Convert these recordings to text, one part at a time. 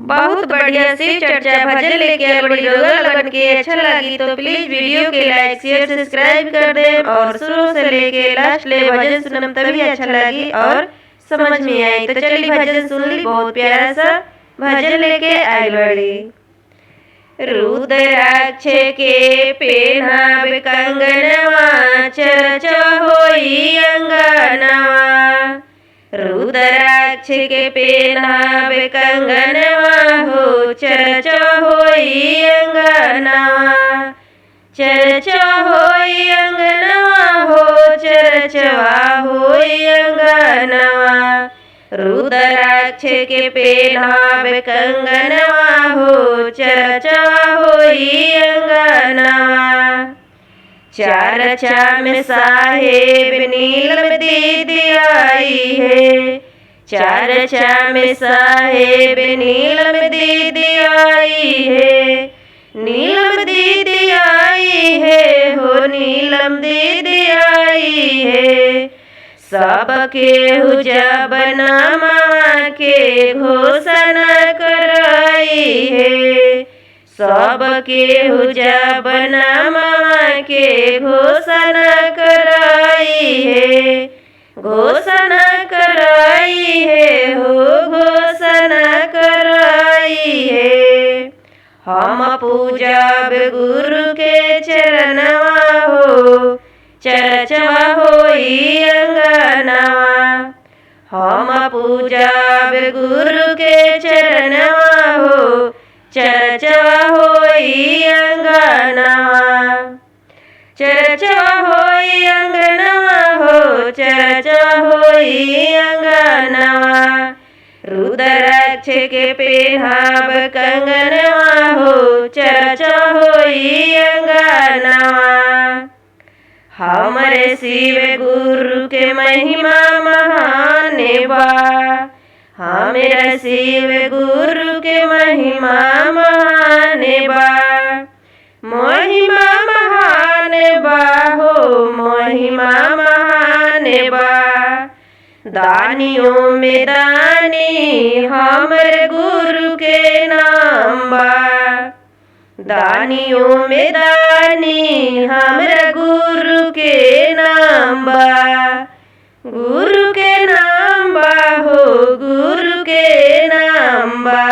बहुत बढ़िया शिव चर्चा भजन लेके आल बड़ी रउआ लगन के अच्छा लगी तो प्लीज वीडियो के लाइक शेयर सब्सक्राइब कर दे और शुरू से लेके लास्ट ले भजन सुनम तभी अच्छा लगी और समझ में आई। तो चलिए भजन सुन ली। बहुत प्यारा सा भजन लेके आयल बड़ी। रुद्राक्ष के पेनाब कंगनवा चरच होई अंगनवा। रुद्राक्ष के पेनाब कंगनवा हो चरच होई अंगनवा। चरच होई अंगनवा हो चरचवा होई अंगनवा। रुद्राक्ष के पेनाब कंगनवा हो चरचवा होई अंगनवा। चरचा में साहेब नीलम दीदी आई है। चरचा में साहेब नीलम दीदी आई है। नीलम दीदी आई है हो नीलम दीदी आई है। सबके हुजब नामा के घोषणा कराई है। सबके हुजब नामा के घोषणा कराई है। घोषणा कराई है हो घोषणा कराई है। हम पूजब गुरु के चरणवा हो चरचवा होई अंगनवा। हम पूजब गुरु के चरणवा हो चरचवा होई अंगनवा। चरचवा होई अंगनवा हो चरचवा होई अंगनवा। रुद्राक्ष के पेनाब कंगनवा हो चरचवा होई अंगनवा। हमरे शिव गुरु के महिमा महान बा। हमारा शिव गुरु के महिमा महान बा। महिमा महान बा हो महिमा महान बा। दानियों में दानी हमरे गुरु के नाम बा। दानियों में दानी हमरा गुरु के नाम बा। गुरु के नाम बा हो गुरु के नाम बा।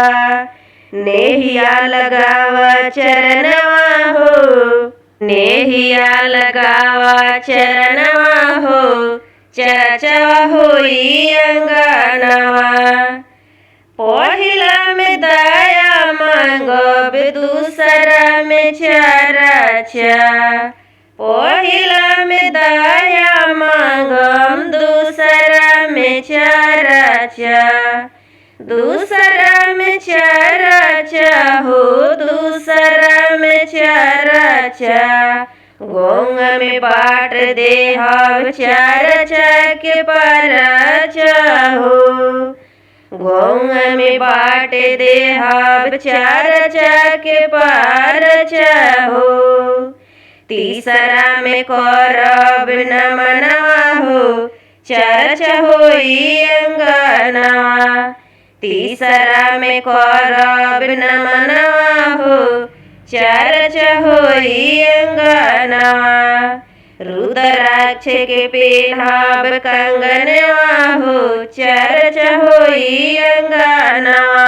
नेहिया लगावा चरणवा हो नेहिया लगावा चरणवा हो चरचवा होई अंगनवा। पहिला में दया मांगब दूसरा में चरचा। पहिला में दया मांगम दूसरा में चरचा। दूसरा में चरचा हो दूसरा में चरचा। गोंग में बाट देहब चरचा के परचा हो। गोंग में बाट देहब चरचा के परचा हो। तीसरा में करब नमनवा हो चरचा होई अंगनवा। तीसरा में करब नमनवा हो चरचा होई अंगनवा। रुद्राक्ष के पेनाब कंगनवा हो चरचा होई अंगनवा।